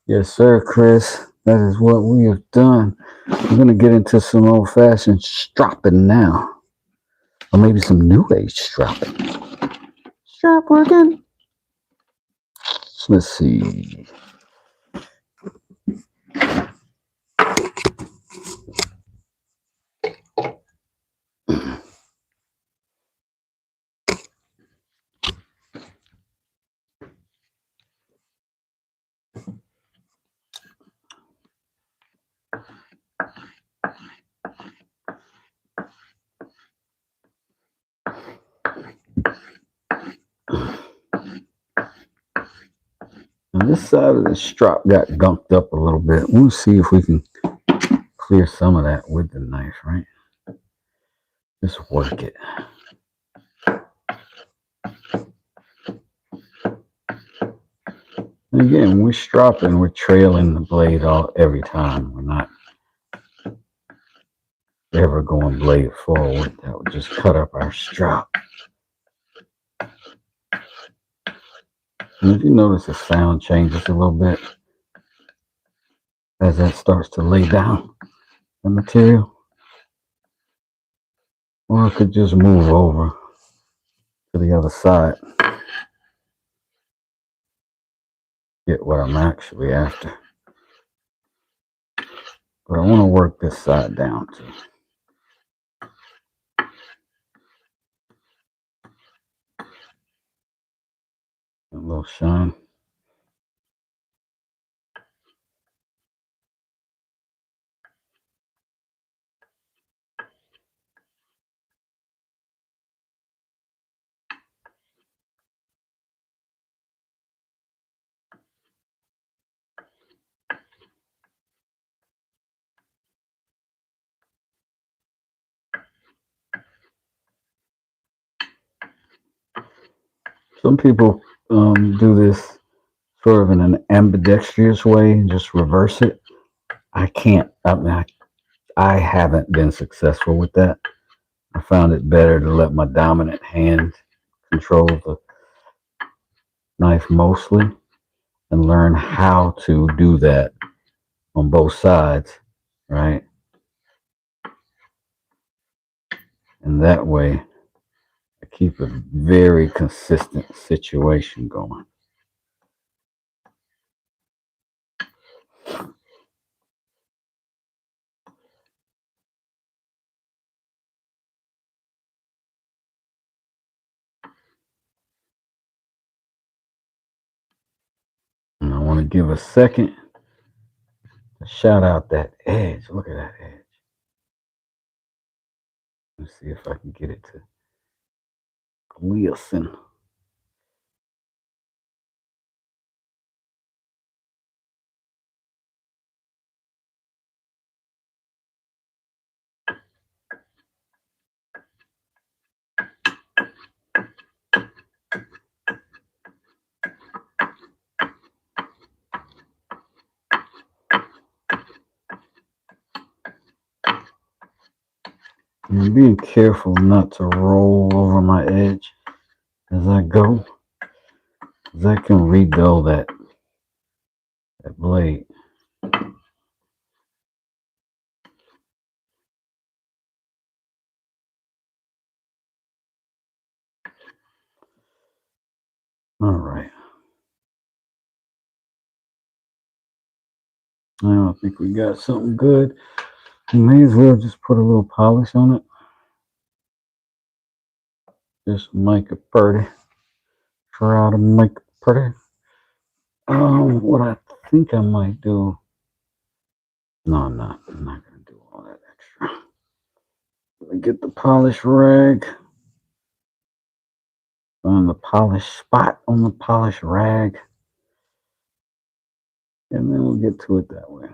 Yes, sir, Chris. That is what we have done. I'm gonna get into some old-fashioned stropping now. Or maybe some new age strapping. Strap working. Let's see. And this side of the strap got gunked up a little bit. We'll see if we can clear some of that with the knife, right? Just work it. And again, when we're stropping, we're trailing the blade every time. We're not ever going blade forward. That would just cut up our strap. And if you notice, the sound changes a little bit as that starts to lay down the material. Or I could just move over to the other side. Get what I'm actually after. But I want to work this side down too. A little shine. Some people do this sort of in an ambidextrous way and just reverse it. I can't. I haven't been successful with that. I found it better to let my dominant hand control the knife mostly and learn how to do that on both sides, right? And that way, I keep a very consistent situation going. And I want to give a second to shout out that edge. Look at that edge. Let's see if I can get it to glisten. I'm being careful not to roll over my edge as I go, because I can redull that blade. All right. Now I think we got something good. We may as well just put a little polish on it. Just make it pretty. Try to make it pretty. What I think I might do. No, I'm not. I'm not going to do all that extra. Let me get the polish rag. Find the polish spot on the polish rag. And then we'll get to it that way.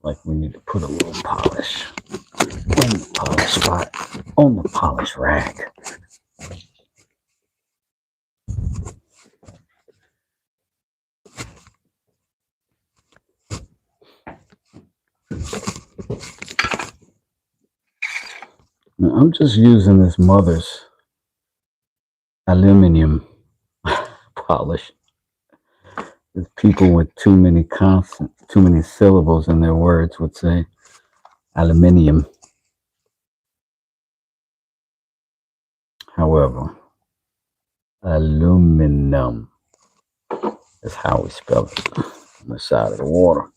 Like we need to put a little polish on the polish spot on the polish rag. Now, I'm just using this Mother's Aluminum polish. There's people with too many consonants, too many syllables in their words would say aluminium. However, aluminum is how we spell it on the side of the water.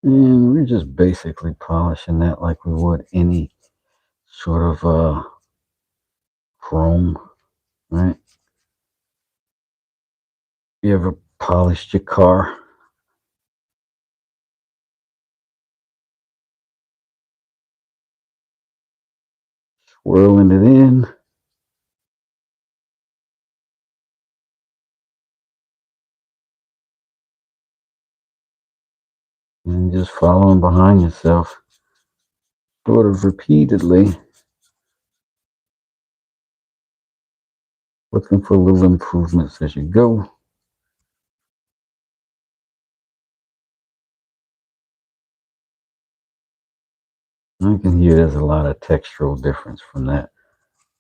And we're just basically polishing that like we would any sort of chrome, right? You ever polished your car? Swirling it in. And just following behind yourself, sort of repeatedly, looking for little improvements as you go. I can hear there's a lot of textural difference from that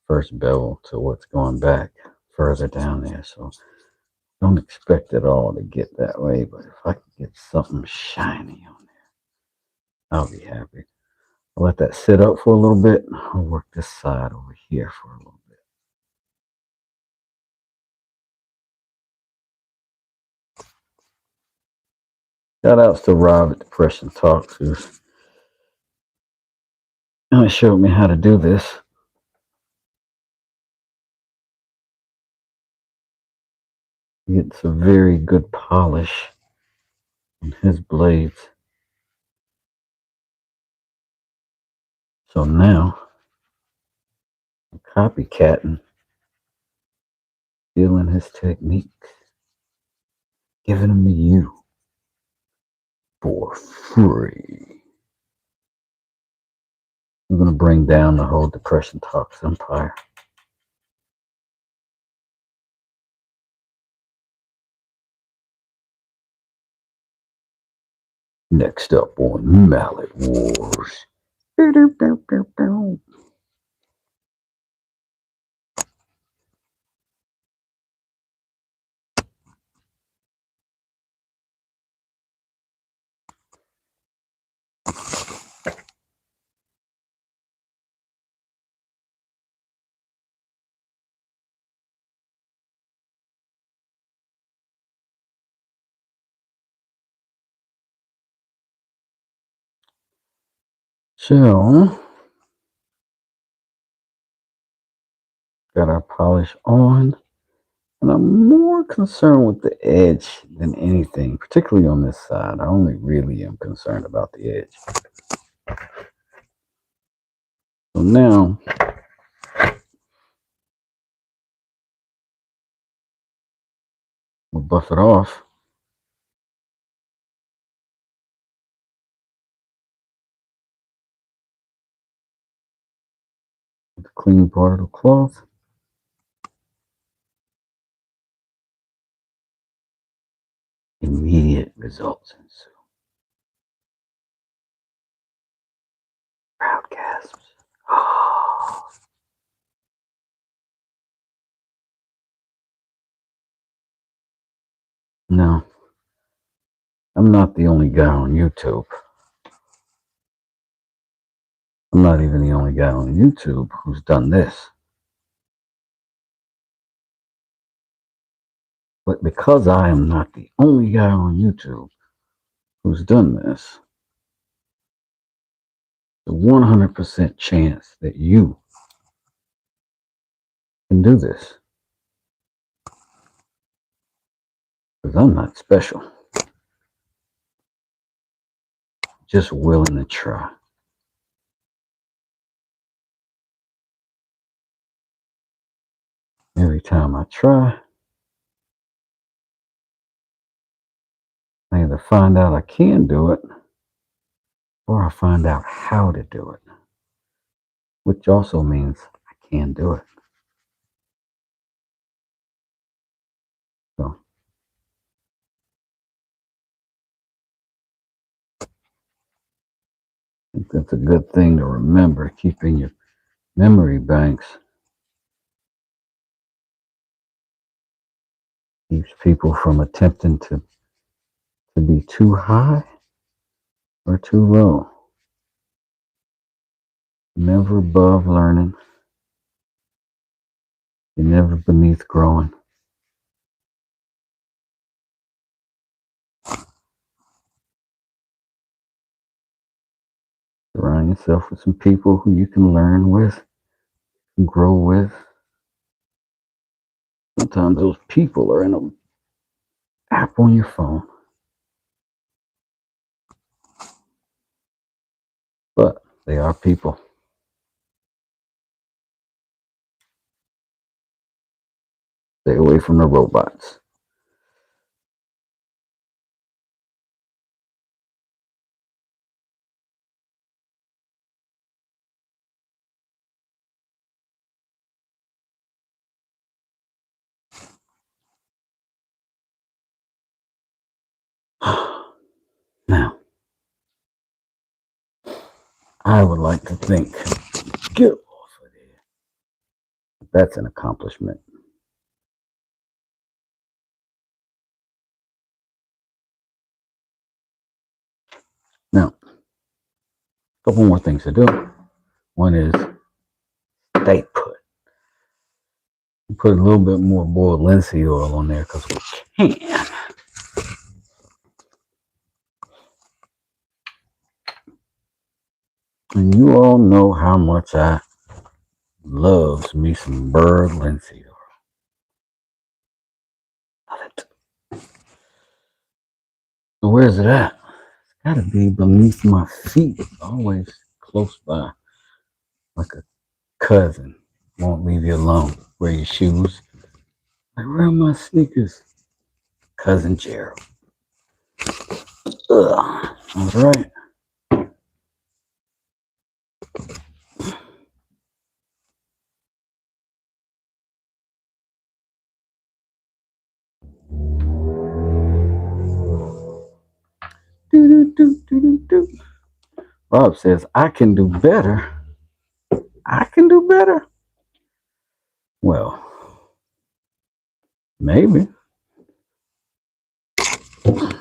first bevel to what's going back further down there. So don't expect it all to get that way, but if I can get something shiny on there, I'll be happy. I'll let that sit up for a little bit. I'll work this side over here for a little bit. Shout outs to Rob at Depression Talks, who showed me how to do this. He gets a very good polish on his blades. So now I'm copycatting, stealing his techniques, giving them to you for free. We're going to bring down the whole Depression Talks empire. Next up on Mallet Wars. So, got our polish on, and I'm more concerned with the edge than anything, particularly on this side. I only really am concerned about the edge. So now, we'll buff it off. With the clean part of the cloth. Immediate results ensue. Crowd gasps. No, I'm not the only guy on YouTube. I'm not even the only guy on YouTube who's done this. But because I am not the only guy on YouTube who's done this, the 100% chance that you can do this. Because I'm not special. Just willing to try. Every time I try, either find out I can do it or I find out how to do it, which also means I can do it. So I think that's a good thing to remember, keeping your memory banks. Keeps people from attempting to be too high or too low. Never above learning. You're never beneath growing. Surround yourself with some people who you can learn with, grow with. Sometimes those people are in an app on your phone. But they are people. Stay away from the robots. Now, I would like to think, get off of there. That's an accomplishment. Now, a couple more things to do. One is stay put. Put a little bit more boiled linseed oil on there because we can. And you all know how much I loves me some burred linseed oil. Love it. So where's it at? It's gotta be beneath my feet. Always close by. Like a cousin. Won't leave you alone. Wear your shoes. Like, where are my sneakers? Cousin Gerald. Ugh. All right. Do. Rob says, I can do better. I can do better. Well, maybe. I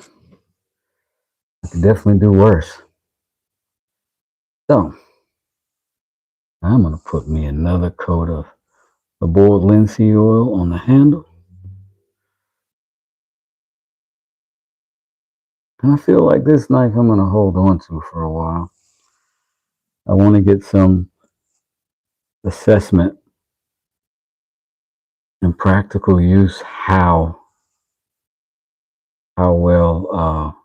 can definitely do worse. So, I'm going to put me another coat of the boiled linseed oil on the handle. And I feel like this knife I'm going to hold on to for a while. I want to get some assessment and practical use how well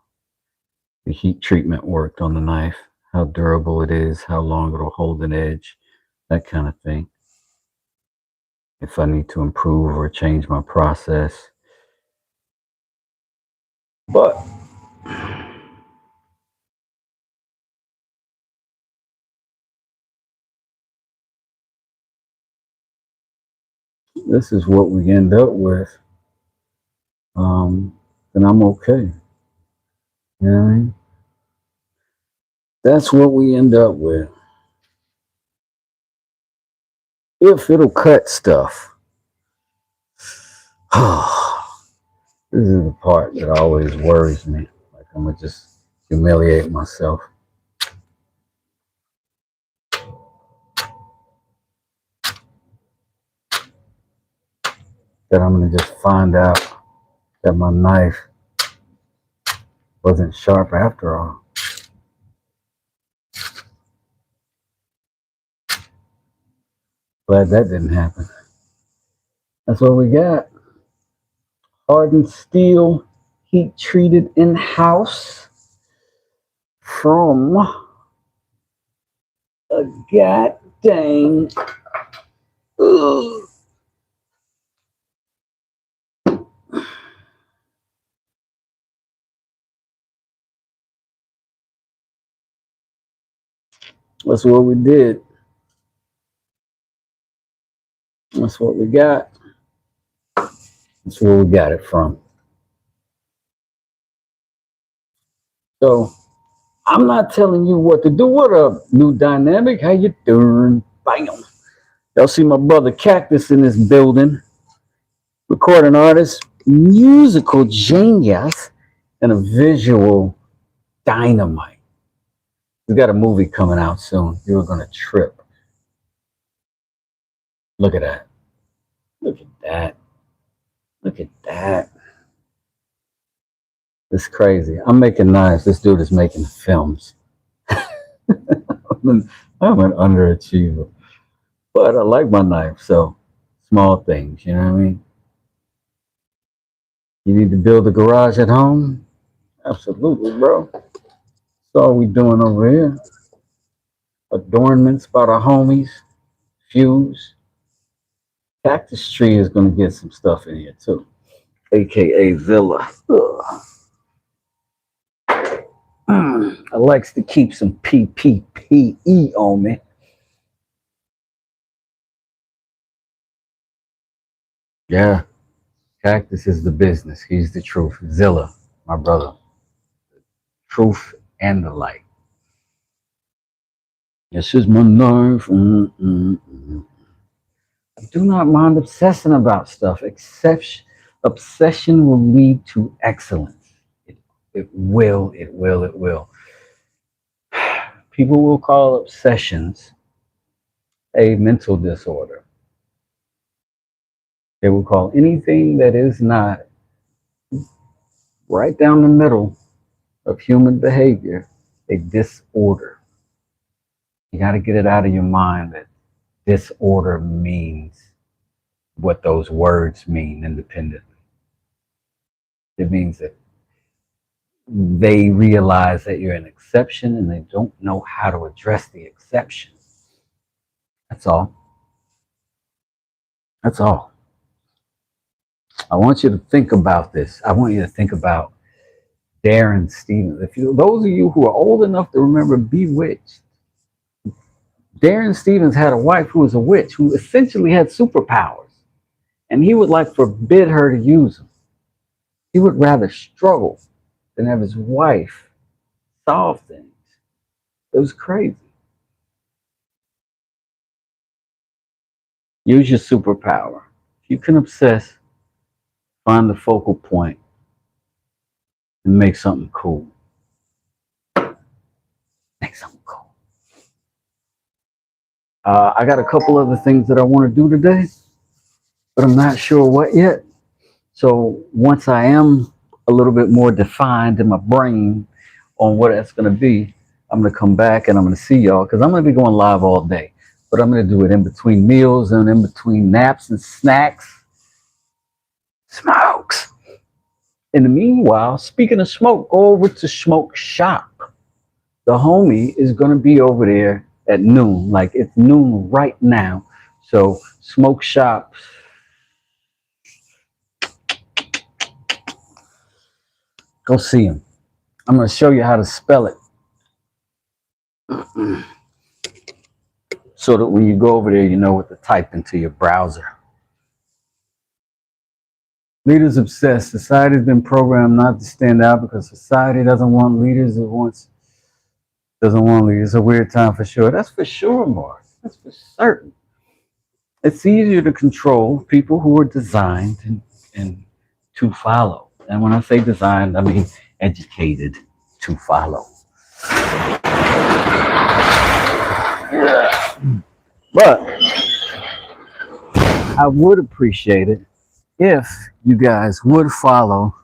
the heat treatment worked on the knife, how durable it is, how long it'll hold an edge, that kind of thing. If I need to improve or change my process. But this is what we end up with, then I'm okay. You know what I mean? That's what we end up with. If it'll cut stuff. This is the part that always worries me. Like I'm gonna just humiliate myself. That I'm gonna just find out that my knife wasn't sharp after all. Glad that didn't happen. That's what we got. Hardened steel, heat treated in house from a god dang That's what we did. That's what we got. That's where we got it from. So I'm not telling you what to do. What up, New Dynamic? How you doing? Bam. Y'all see my brother Cactus in this building. Recording artist, musical genius, and a visual dynamite. We got a movie coming out soon. You're gonna trip. Look at that. Look at that. Look at that. It's crazy. I'm making knives. This dude is making films. I'm an underachiever. But I like my knife, so small things, you know what I mean? You need to build a garage at home? Absolutely, bro. That's all we doing over here. Adornments by the homies. Fuse. Cactus Tree is gonna get some stuff in here too. AKA Villa. I likes to keep some PPPE on me. Yeah. Cactus is the business. He's the truth. Zilla, my brother. Truth and the light. This is my knife. I do not mind obsessing about stuff. Obsession will lead to excellence. It will, it will, it will. People will call obsessions a mental disorder. They will call anything that is not right down the middle of human behavior a disorder. You got to get it out of your mind that disorder means what those words mean independently. It means that they realize that you're an exception and they don't know how to address the exception. That's all. That's all. I want you to think about this. I want you to think about Darren Stevens. Those of you who are old enough to remember Bewitched, Darren Stevens had a wife who was a witch who essentially had superpowers, and he would like forbid her to use them. He would rather struggle than have his wife solve things. It was crazy. Use your superpower. If you can obsess, find the focal point and make something cool. Make something cool. I got a couple other things that I want to do today, but I'm not sure what yet. So once I am a little bit more defined in my brain on what that's going to be, I'm going to come back and I'm going to see y'all because I'm going to be going live all day. But I'm going to do it in between meals and in between naps and snacks. Smokes. In the meanwhile, speaking of smoke, go over to Smoke Shop. The homie is going to be over there at noon. Like it's noon right now. So Smoke Shop. Go see him. I'm going to show you how to spell it. So that when you go over there, you know what to type into your browser. Leaders obsessed. Society's been programmed not to stand out because society doesn't want leaders. Doesn't want leaders. It's a weird time for sure. That's for sure, Mark. That's for certain. It's easier to control people who are designed and to follow. And when I say designed, I mean educated to follow. But I would appreciate it if you guys would follow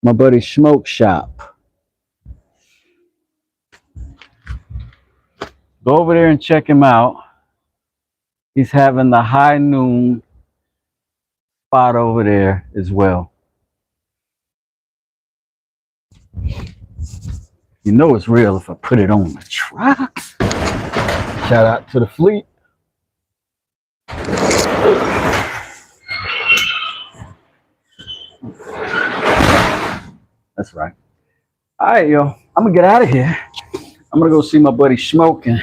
my buddy Smoke Shop. Go over there and check him out. He's having the high noon spot over there as well. You know it's real if I put it on the truck. Shout out to the fleet. That's right. All right, yo. I'm going to get out of here. I'm gonna go see my buddy Smoke, and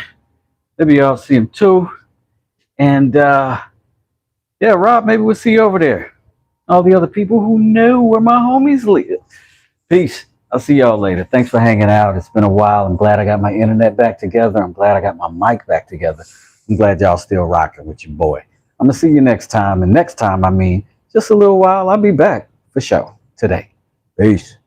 maybe y'all see him too. And yeah, Rob, maybe we'll see you over there. All the other people who know where my homies live. Peace. I'll see y'all later. Thanks for hanging out. It's been a while. I'm glad I got my internet back together. I'm glad I got my mic back together. I'm glad y'all still rocking with your boy. I'm gonna see you next time. And next time, I mean, just a little while, I'll be back for sure today. Peace.